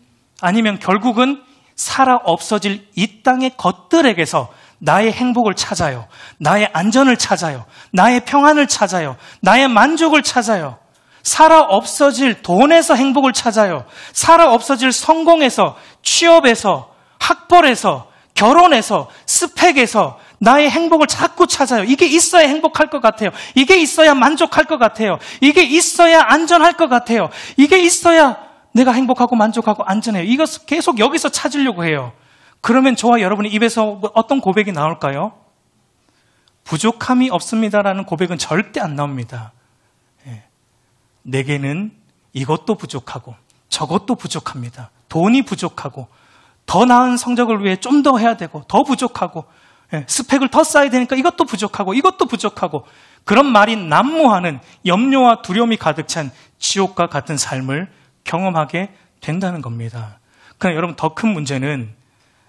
아니면 결국은 살아 없어질 이 땅의 것들에게서 나의 행복을 찾아요. 나의 안전을 찾아요. 나의 평안을 찾아요. 나의 만족을 찾아요. 살아 없어질 돈에서 행복을 찾아요. 살아 없어질 성공에서, 취업에서, 학벌에서, 결혼에서, 스펙에서 나의 행복을 자꾸 찾아요. 이게 있어야 행복할 것 같아요. 이게 있어야 만족할 것 같아요. 이게 있어야 안전할 것 같아요. 이게 있어야 내가 행복하고 만족하고 안전해요. 이거 계속 여기서 찾으려고 해요. 그러면 저와 여러분의 입에서 어떤 고백이 나올까요? 부족함이 없습니다라는 고백은 절대 안 나옵니다. 내게는 이것도 부족하고 저것도 부족합니다. 돈이 부족하고 더 나은 성적을 위해 좀 더 해야 되고 더 부족하고 스펙을 더 쌓아야 되니까 이것도 부족하고 이것도 부족하고 그런 말이 난무하는 염려와 두려움이 가득 찬 지옥과 같은 삶을 경험하게 된다는 겁니다. 그러나 여러분 더 큰 문제는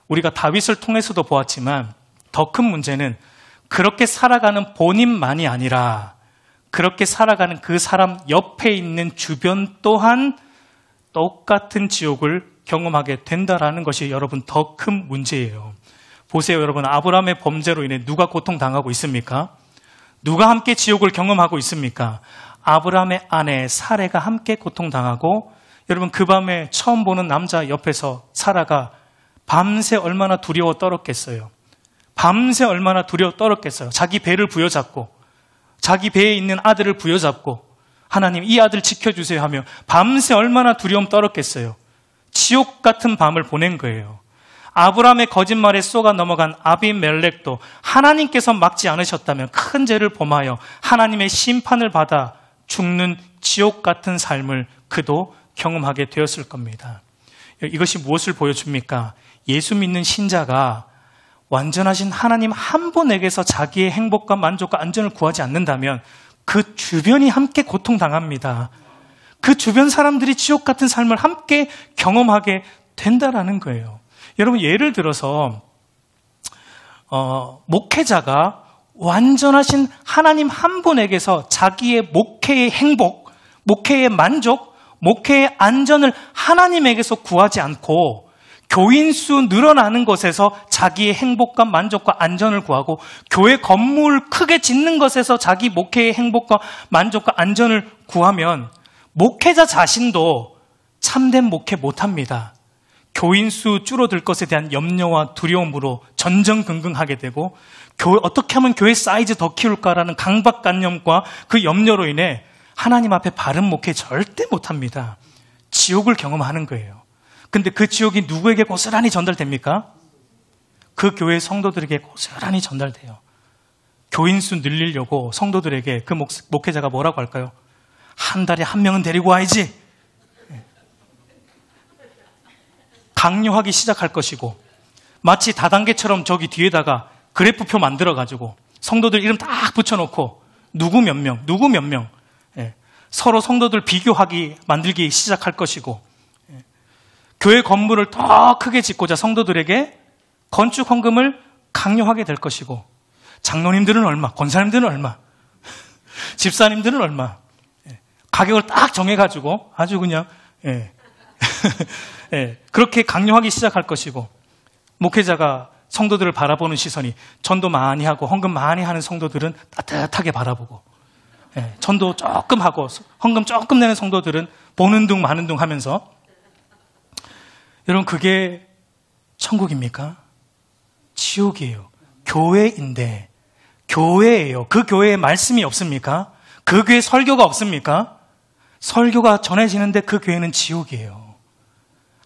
우리가 다윗을 통해서도 보았지만 더 큰 문제는 그렇게 살아가는 본인만이 아니라 그렇게 살아가는 그 사람 옆에 있는 주변 또한 똑같은 지옥을 경험하게 된다라는 것이 여러분 더 큰 문제예요. 보세요, 여러분. 아브라함의 범죄로 인해 누가 고통당하고 있습니까? 누가 함께 지옥을 경험하고 있습니까? 아브라함의 아내 사레가 함께 고통당하고 여러분 그 밤에 처음 보는 남자 옆에서 사라가 밤새 얼마나 두려워 떨었겠어요. 밤새 얼마나 두려워 떨었겠어요. 자기 배를 부여잡고 자기 배에 있는 아들을 부여잡고 하나님 이 아들 지켜주세요 하며 밤새 얼마나 두려움 떨었겠어요. 지옥 같은 밤을 보낸 거예요. 아브라함의 거짓말에 쏘가 넘어간 아비멜렉도 하나님께서 막지 않으셨다면 큰 죄를 범하여 하나님의 심판을 받아 죽는 지옥 같은 삶을 그도 경험하게 되었을 겁니다. 이것이 무엇을 보여줍니까? 예수 믿는 신자가 완전하신 하나님 한 분에게서 자기의 행복과 만족과 안전을 구하지 않는다면 그 주변이 함께 고통당합니다. 그 주변 사람들이 지옥 같은 삶을 함께 경험하게 된다라는 거예요. 여러분 예를 들어서 목회자가 완전하신 하나님 한 분에게서 자기의 목회의 행복, 목회의 만족, 목회의 안전을 하나님에게서 구하지 않고 교인 수 늘어나는 것에서 자기의 행복과 만족과 안전을 구하고 교회 건물 크게 짓는 것에서 자기 목회의 행복과 만족과 안전을 구하면 목회자 자신도 참된 목회 못합니다. 교인 수 줄어들 것에 대한 염려와 두려움으로 전전긍긍하게 되고 어떻게 하면 교회 사이즈 더 키울까라는 강박관념과 그 염려로 인해 하나님 앞에 바른 목회 절대 못합니다. 지옥을 경험하는 거예요. 근데 그 지옥이 누구에게 고스란히 전달됩니까? 그 교회 성도들에게 고스란히 전달돼요. 교인 수 늘리려고 성도들에게 그 목회자가 뭐라고 할까요? 한 달에 한 명은 데리고 와야지. 강요하기 시작할 것이고 마치 다단계처럼 저기 뒤에다가 그래프표 만들어가지고 성도들 이름 딱 붙여놓고 누구 몇 명, 누구 몇 명 서로 성도들 비교하기 만들기 시작할 것이고 교회 건물을 더 크게 짓고자 성도들에게 건축 헌금을 강요하게 될 것이고 장로님들은 얼마, 권사님들은 얼마, 집사님들은 얼마 가격을 딱 정해가지고 아주 그냥 그렇게 강요하기 시작할 것이고 목회자가 성도들을 바라보는 시선이 전도 많이 하고 헌금 많이 하는 성도들은 따뜻하게 바라보고 전도 조금 하고 헌금 조금 내는 성도들은 보는 둥 마는 둥 하면서 여러분 그게 천국입니까? 지옥이에요. 교회인데 교회예요. 그 교회에 말씀이 없습니까? 그 교회에 설교가 없습니까? 설교가 전해지는데 그 교회는 지옥이에요.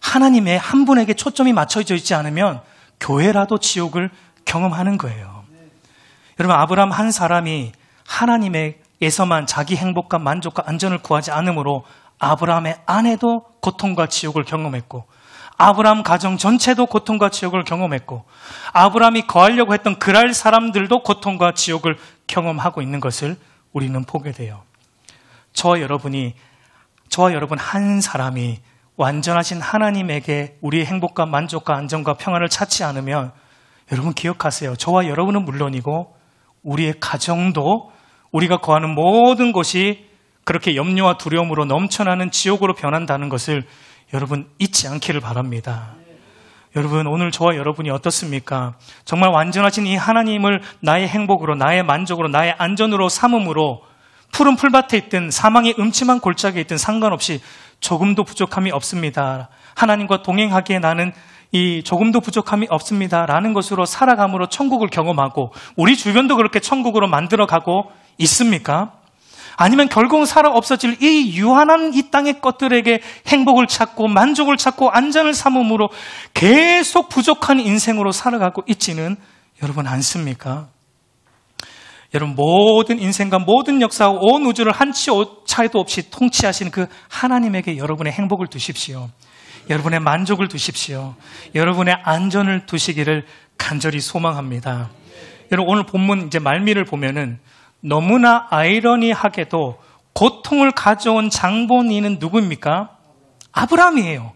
하나님의 한 분에게 초점이 맞춰져 있지 않으면 교회라도 지옥을 경험하는 거예요. 여러분 아브라함 한 사람이 하나님에게서만 자기 행복과 만족과 안전을 구하지 않으므로 아브라함의 아내도 고통과 지옥을 경험했고 아브라함 가정 전체도 고통과 지옥을 경험했고 아브라함이 거하려고 했던 그랄 사람들도 고통과 지옥을 경험하고 있는 것을 우리는 보게 돼요. 저와 여러분 한 사람이 완전하신 하나님에게 우리의 행복과 만족과 안정과 평안을 찾지 않으면 여러분 기억하세요. 저와 여러분은 물론이고 우리의 가정도 우리가 거하는 모든 것이 그렇게 염려와 두려움으로 넘쳐나는 지옥으로 변한다는 것을 여러분 잊지 않기를 바랍니다. 여러분 오늘 저와 여러분이 어떻습니까? 정말 완전하신 이 하나님을 나의 행복으로 나의 만족으로 나의 안전으로 삼음으로 푸른 풀밭에 있든 사망의 음침한 골짜기에 있든 상관없이 조금도 부족함이 없습니다. 하나님과 동행하기에 나는 이 조금도 부족함이 없습니다라는 것으로 살아감으로 천국을 경험하고 우리 주변도 그렇게 천국으로 만들어가고 있습니까? 아니면 결국은 살아 없어질 이 유한한 이 땅의 것들에게 행복을 찾고 만족을 찾고 안전을 삼음으로 계속 부족한 인생으로 살아가고 있지는 여러분 않습니까? 여러분 모든 인생과 모든 역사와 온 우주를 한치 차이도 없이 통치하시는 그 하나님에게 여러분의 행복을 두십시오. 여러분의 만족을 두십시오. 여러분의 안전을 두시기를 간절히 소망합니다. 여러분, 오늘 본문 이제 말미를 보면은 너무나 아이러니하게도 고통을 가져온 장본인은 누구입니까? 아브라함이에요.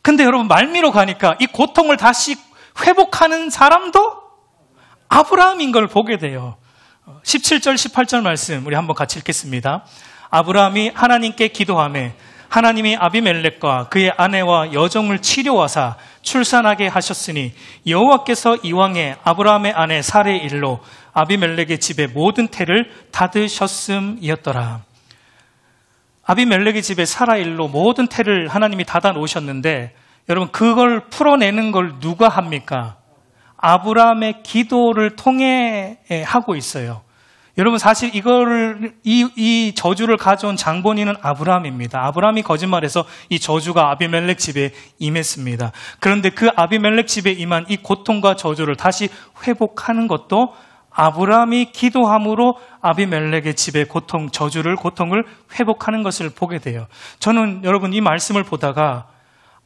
근데 여러분, 말미로 가니까 이 고통을 다시 회복하는 사람도 아브라함인 걸 보게 돼요. 17절, 18절 말씀 우리 한번 같이 읽겠습니다. 아브라함이 하나님께 기도하며 하나님이 아비멜렉과 그의 아내와 여종을 치료하사 출산하게 하셨으니 여호와께서 이왕에 아브라함의 아내 사레의 일로 아비멜렉의 집에 모든 태를 닫으셨음이었더라. 아비멜렉의 집에 사라의 일로 모든 태를 하나님이 닫아 놓으셨는데 여러분, 그걸 풀어내는 걸 누가 합니까? 아브라함의 기도를 통해 하고 있어요. 여러분, 사실 이 저주를 가져온 장본인은 아브라함입니다. 아브라함이 거짓말해서 이 저주가 아비멜렉 집에 임했습니다. 그런데 그 아비멜렉 집에 임한 이 고통과 저주를 다시 회복하는 것도 아브라함이 기도함으로 아비멜렉의 집의 고통을 회복하는 것을 보게 돼요. 저는 여러분, 이 말씀을 보다가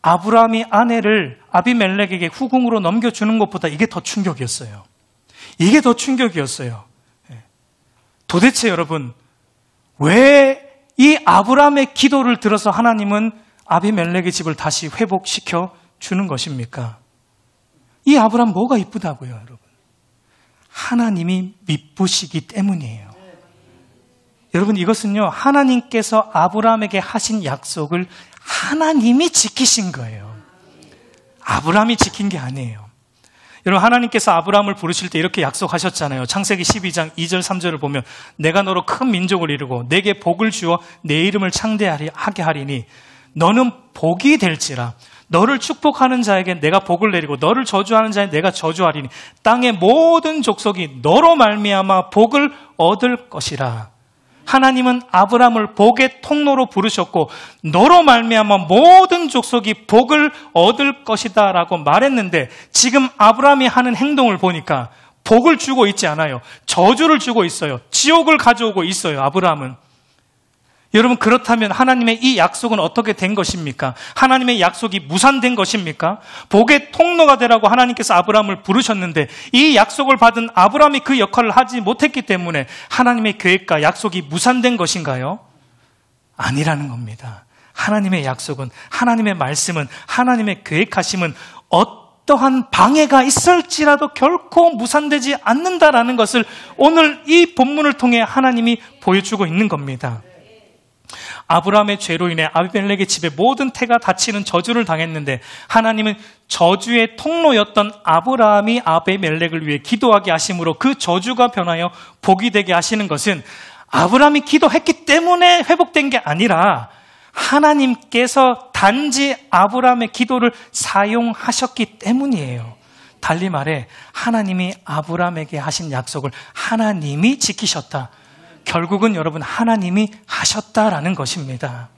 아브라함이 아내를 아비멜렉에게 후궁으로 넘겨주는 것보다 이게 더 충격이었어요. 이게 더 충격이었어요. 도대체 여러분, 왜 이 아브라함의 기도를 들어서 하나님은 아비멜렉의 집을 다시 회복시켜 주는 것입니까? 이 아브라함 뭐가 이쁘다고요, 여러분? 하나님이 미쁘시기 때문이에요. 여러분, 이것은요, 하나님께서 아브라함에게 하신 약속을 하나님이 지키신 거예요. 아브라함이 지킨 게 아니에요. 여러분, 하나님께서 아브라함을 부르실 때 이렇게 약속하셨잖아요. 창세기 12장 2절 3절을 보면 내가 너로 큰 민족을 이루고 내게 복을 주어 내 이름을 창대하게 하리니 너는 복이 될지라. 너를 축복하는 자에게 내가 복을 내리고 너를 저주하는 자에게 내가 저주하리니 땅의 모든 족속이 너로 말미암아 복을 얻을 것이라. 하나님은 아브라함을 복의 통로로 부르셨고 너로 말미암아 모든 족속이 복을 얻을 것이다 라고 말했는데 지금 아브라함이 하는 행동을 보니까 복을 주고 있지 않아요. 저주를 주고 있어요. 지옥을 가져오고 있어요, 아브라함은. 여러분, 그렇다면 하나님의 이 약속은 어떻게 된 것입니까? 하나님의 약속이 무산된 것입니까? 복의 통로가 되라고 하나님께서 아브라함을 부르셨는데 이 약속을 받은 아브라함이 그 역할을 하지 못했기 때문에 하나님의 계획과 약속이 무산된 것인가요? 아니라는 겁니다. 하나님의 약속은, 하나님의 말씀은, 하나님의 계획하심은 어떠한 방해가 있을지라도 결코 무산되지 않는다라는 것을 오늘 이 본문을 통해 하나님이 보여주고 있는 겁니다. 아브라함의 죄로 인해 아비멜렉의 집에 모든 태가 닫히는 저주를 당했는데 하나님은 저주의 통로였던 아브라함이 아비멜렉을 위해 기도하게 하심으로 그 저주가 변하여 복이 되게 하시는 것은 아브라함이 기도했기 때문에 회복된 게 아니라 하나님께서 단지 아브라함의 기도를 사용하셨기 때문이에요. 달리 말해 하나님이 아브라함에게 하신 약속을 하나님이 지키셨다. 결국은 여러분, 하나님이 하셨다라는 것입니다.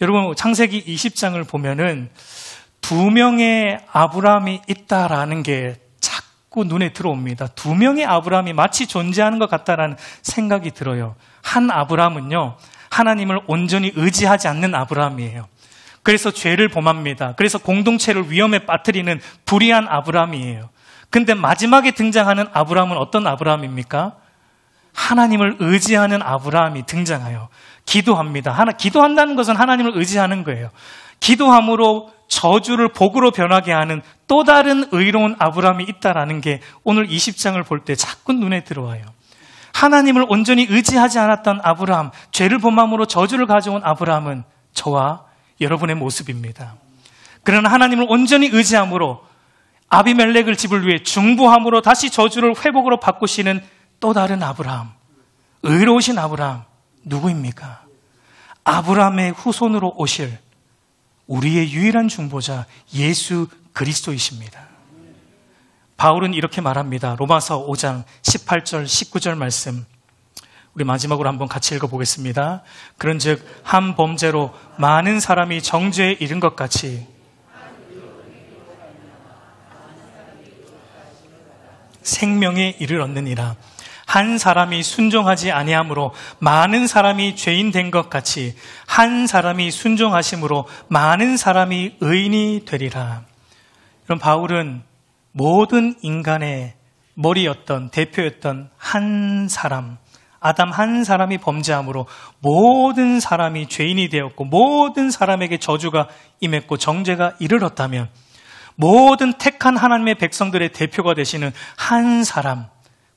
여러분, 창세기 20장을 보면은 2명의 아브라함이 있다라는 게 자꾸 눈에 들어옵니다. 2명의 아브라함이 마치 존재하는 것 같다라는 생각이 들어요. 한 아브라함은요, 하나님을 온전히 의지하지 않는 아브라함이에요. 그래서 죄를 범합니다. 그래서 공동체를 위험에 빠뜨리는 불의한 아브라함이에요. 근데 마지막에 등장하는 아브라함은 어떤 아브라함입니까? 하나님을 의지하는 아브라함이 등장해요. 기도합니다. 기도한다는 것은 하나님을 의지하는 거예요. 기도함으로 저주를 복으로 변하게 하는 또 다른 의로운 아브라함이 있다라는 게 오늘 20장을 볼 때 자꾸 눈에 들어와요. 하나님을 온전히 의지하지 않았던 아브라함, 죄를 범함으로 저주를 가져온 아브라함은 저와 여러분의 모습입니다. 그러나 하나님을 온전히 의지함으로 아비멜렉을 집을 위해 중보함으로 다시 저주를 회복으로 바꾸시는 또 다른 아브라함, 의로우신 아브라함, 누구입니까? 아브라함의 후손으로 오실 우리의 유일한 중보자 예수 그리스도이십니다. 바울은 이렇게 말합니다. 로마서 5장 18절 19절 말씀, 우리 마지막으로 한번 같이 읽어보겠습니다. 그런즉 한 범죄로 많은 사람이 정죄에 이른 것 같이 생명에 이를 얻느니라. 한 사람이 순종하지 아니함으로 많은 사람이 죄인 된 것 같이 한 사람이 순종하심으로 많은 사람이 의인이 되리라. 그럼 바울은 모든 인간의 머리였던 대표였던 한 사람, 아담 한 사람이 범죄함으로 모든 사람이 죄인이 되었고 모든 사람에게 저주가 임했고 정죄가 이르렀다면 모든 택한 하나님의 백성들의 대표가 되시는 한 사람,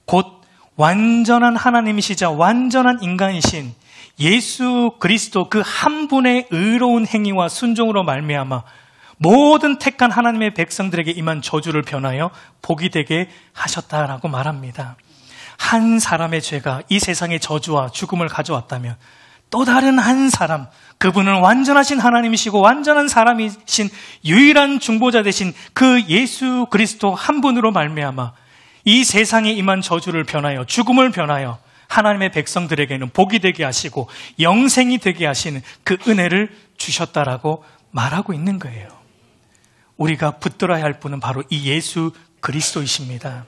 곧 완전한 하나님이시자 완전한 인간이신 예수 그리스도 그 한 분의 의로운 행위와 순종으로 말미암아 모든 택한 하나님의 백성들에게 임한 저주를 변하여 복이 되게 하셨다라고 말합니다. 한 사람의 죄가 이 세상의 저주와 죽음을 가져왔다면 또 다른 한 사람, 그분은 완전하신 하나님이시고 완전한 사람이신 유일한 중보자 되신 그 예수 그리스도 한 분으로 말미암아 이 세상에 임한 저주를 변하여 죽음을 변하여 하나님의 백성들에게는 복이 되게 하시고 영생이 되게 하시는 그 은혜를 주셨다라고 말하고 있는 거예요. 우리가 붙들어야 할 분은 바로 이 예수 그리스도이십니다.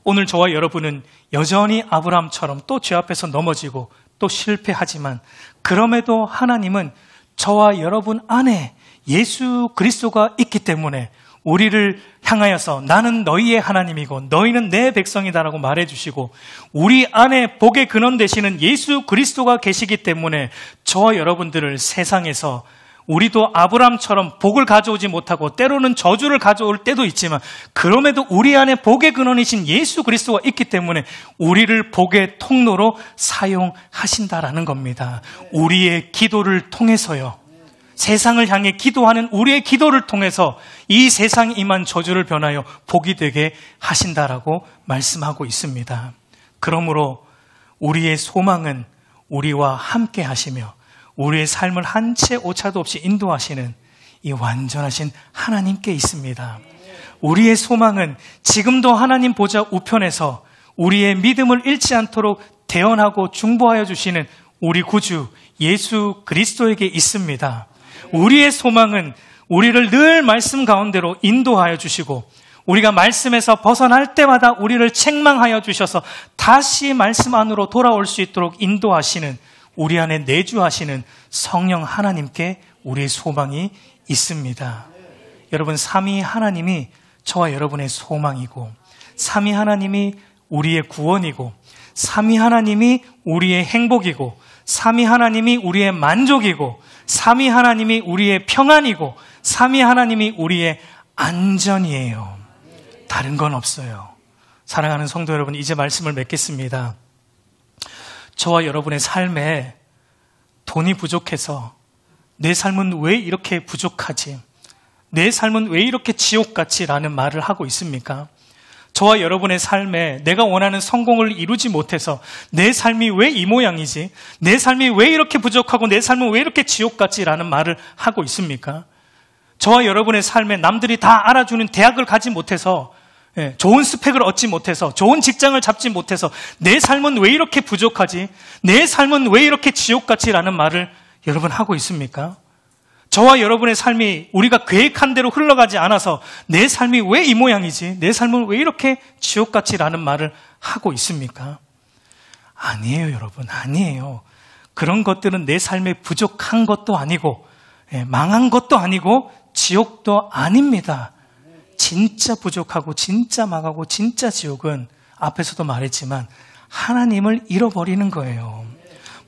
오늘 저와 여러분은 여전히 아브라함처럼 또 죄 앞에서 넘어지고 또 실패하지만 그럼에도 하나님은 저와 여러분 안에 예수 그리스도가 있기 때문에 우리를 향하여서 나는 너희의 하나님이고 너희는 내 백성이다라고 말해주시고 우리 안에 복의 근원 되시는 예수 그리스도가 계시기 때문에 저와 여러분들을 세상에서 우리도 아브라함처럼 복을 가져오지 못하고 때로는 저주를 가져올 때도 있지만 그럼에도 우리 안에 복의 근원이신 예수 그리스도가 있기 때문에 우리를 복의 통로로 사용하신다라는 겁니다. 우리의 기도를 통해서요. 세상을 향해 기도하는 우리의 기도를 통해서 이 세상에 임한 저주를 변하여 복이 되게 하신다라고 말씀하고 있습니다. 그러므로 우리의 소망은 우리와 함께 하시며 우리의 삶을 한 채 오차도 없이 인도하시는 이 완전하신 하나님께 있습니다. 우리의 소망은 지금도 하나님 보좌 우편에서 우리의 믿음을 잃지 않도록 대언하고 중보하여 주시는 우리 구주 예수 그리스도에게 있습니다. 우리의 소망은 우리를 늘 말씀 가운데로 인도하여 주시고 우리가 말씀에서 벗어날 때마다 우리를 책망하여 주셔서 다시 말씀 안으로 돌아올 수 있도록 인도하시는 우리 안에 내주하시는 성령 하나님께 우리의 소망이 있습니다. 여러분, 삼위 하나님이 저와 여러분의 소망이고 삼위 하나님이 우리의 구원이고 삼위 하나님이 우리의 행복이고 삼위 하나님이 우리의 만족이고 삼위 하나님이 우리의 평안이고 삼위 하나님이 우리의 안전이에요. 다른 건 없어요. 사랑하는 성도 여러분, 이제 말씀을 맺겠습니다. 저와 여러분의 삶에 돈이 부족해서 내 삶은 왜 이렇게 부족하지? 내 삶은 왜 이렇게 지옥같이? 라는 말을 하고 있습니까? 저와 여러분의 삶에 내가 원하는 성공을 이루지 못해서 내 삶이 왜 이 모양이지? 내 삶이 왜 이렇게 부족하고 내 삶은 왜 이렇게 지옥같지? 라는 말을 하고 있습니까? 저와 여러분의 삶에 남들이 다 알아주는 대학을 가지 못해서 좋은 스펙을 얻지 못해서 좋은 직장을 잡지 못해서 내 삶은 왜 이렇게 부족하지? 내 삶은 왜 이렇게 지옥같이? 라는 말을 여러분 하고 있습니까? 저와 여러분의 삶이 우리가 계획한 대로 흘러가지 않아서 내 삶이 왜 이 모양이지? 내 삶은 왜 이렇게 지옥같이? 라는 말을 하고 있습니까? 아니에요, 여러분. 아니에요. 그런 것들은 내 삶에 부족한 것도 아니고 망한 것도 아니고 지옥도 아닙니다. 진짜 부족하고 진짜 망하고 진짜 지옥은 앞에서도 말했지만 하나님을 잃어버리는 거예요.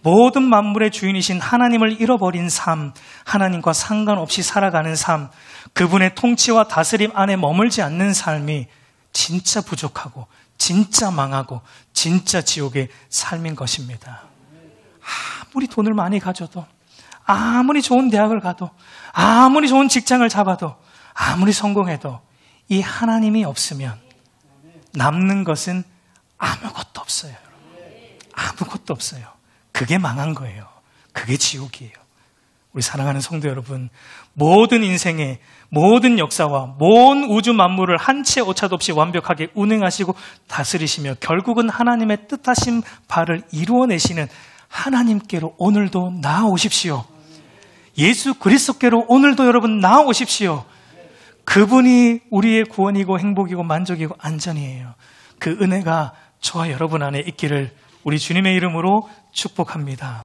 모든 만물의 주인이신 하나님을 잃어버린 삶, 하나님과 상관없이 살아가는 삶, 그분의 통치와 다스림 안에 머물지 않는 삶이 진짜 부족하고 진짜 망하고 진짜 지옥의 삶인 것입니다. 아무리 돈을 많이 가져도, 아무리 좋은 대학을 가도, 아무리 좋은 직장을 잡아도, 아무리 성공해도 이 하나님이 없으면 남는 것은 아무것도 없어요. 아무것도 없어요. 그게 망한 거예요. 그게 지옥이에요. 우리 사랑하는 성도 여러분, 모든 인생의 모든 역사와 모든 우주 만물을 한 채 오차도 없이 완벽하게 운행하시고 다스리시며 결국은 하나님의 뜻하신 바를 이루어내시는 하나님께로 오늘도 나아오십시오. 예수 그리스도께로 오늘도 여러분 나아오십시오. 그분이 우리의 구원이고 행복이고 만족이고 안전이에요. 그 은혜가 저와 여러분 안에 있기를 우리 주님의 이름으로 축복합니다.